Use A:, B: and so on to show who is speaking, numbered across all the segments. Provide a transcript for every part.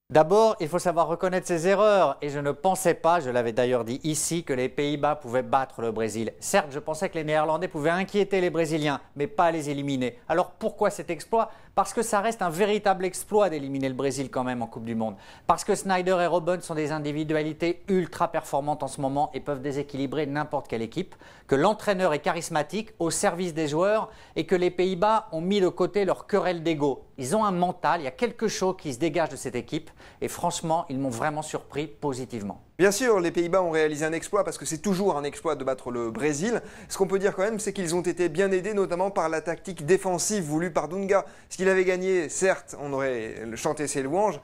A: D'abord, il faut savoir reconnaître ses erreurs et je ne pensais pas, je l'avais d'ailleurs dit ici, que les Pays-Bas pouvaient battre le Brésil. Certes, je pensais que les Néerlandais pouvaient inquiéter les Brésiliens, mais pas les éliminer. Alors pourquoi cet exploit? Parce que ça reste un véritable exploit d'éliminer le Brésil quand même en Coupe du Monde. Parce que Sneijder et Robben sont des individualités ultra performantes en ce moment et peuvent déséquilibrer n'importe quelle équipe, que l'entraîneur est charismatique, au service des joueurs et que les Pays-Bas ont mis de côté leur querelle d'ego. Ils ont un mental, il y a quelque chose qui se dégage de cette équipe et franchement, ils m'ont vraiment surpris positivement.
B: Bien sûr, les Pays-Bas ont réalisé un exploit parce que c'est toujours un exploit de battre le Brésil. Ce qu'on peut dire quand même, c'est qu'ils ont été bien aidés notamment par la tactique défensive voulue par Dunga. S'il avait gagné, certes, on aurait chanté ses louanges.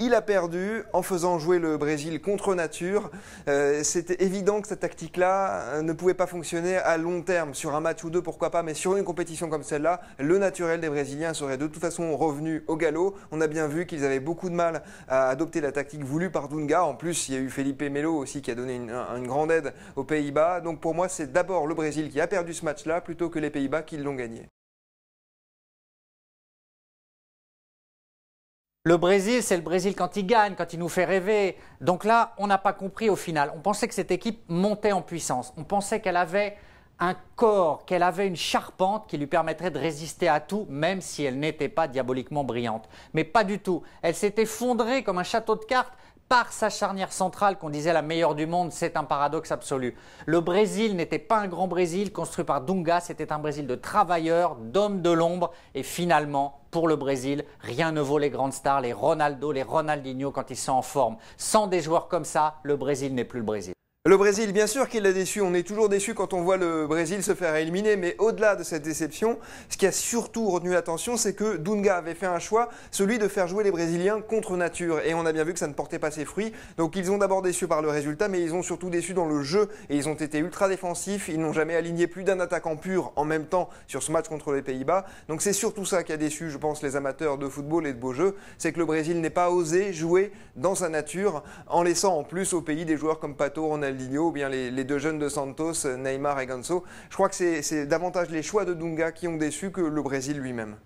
B: Il a perdu en faisant jouer le Brésil contre nature. C'était évident que cette tactique-là ne pouvait pas fonctionner à long terme. Sur un match ou deux, pourquoi pas, mais sur une compétition comme celle-là, le naturel des Brésiliens serait de toute façon revenu au galop. On a bien vu qu'ils avaient beaucoup de mal à adopter la tactique voulue par Dunga. En plus, il y a eu Felipe Melo aussi qui a donné une grande aide aux Pays-Bas. Donc pour moi, c'est d'abord le Brésil qui a perdu ce match-là plutôt que les Pays-Bas qui l'ont gagné.
A: Le Brésil, c'est le Brésil quand il gagne, quand il nous fait rêver. Donc là, on n'a pas compris au final. On pensait que cette équipe montait en puissance. On pensait qu'elle avait un corps, qu'elle avait une charpente qui lui permettrait de résister à tout, même si elle n'était pas diaboliquement brillante. Mais pas du tout. Elle s'est effondrée comme un château de cartes par sa charnière centrale qu'on disait la meilleure du monde. C'est un paradoxe absolu. Le Brésil n'était pas un grand Brésil construit par Dunga, c'était un Brésil de travailleurs, d'hommes de l'ombre et finalement, pour le Brésil, rien ne vaut les grandes stars, les Ronaldo, les Ronaldinho quand ils sont en forme. Sans des joueurs comme ça, le Brésil n'est plus le Brésil.
B: Le Brésil, bien sûr qu'il l'a déçu. On est toujours déçu quand on voit le Brésil se faire éliminer. Mais au-delà de cette déception, ce qui a surtout retenu l'attention, c'est que Dunga avait fait un choix, celui de faire jouer les Brésiliens contre nature. Et on a bien vu que ça ne portait pas ses fruits. Donc ils ont d'abord déçu par le résultat, mais ils ont surtout déçu dans le jeu. Et ils ont été ultra défensifs. Ils n'ont jamais aligné plus d'un attaquant pur en même temps sur ce match contre les Pays-Bas. Donc c'est surtout ça qui a déçu, je pense, les amateurs de football et de beaux jeux. C'est que le Brésil n'ait pas osé jouer dans sa nature en laissant en plus au pays des joueurs comme Pato, Ronaldinho, ou bien les deux jeunes de Santos, Neymar et Ganso. Je crois que c'est davantage les choix de Dunga qui ont déçu que le Brésil lui-même.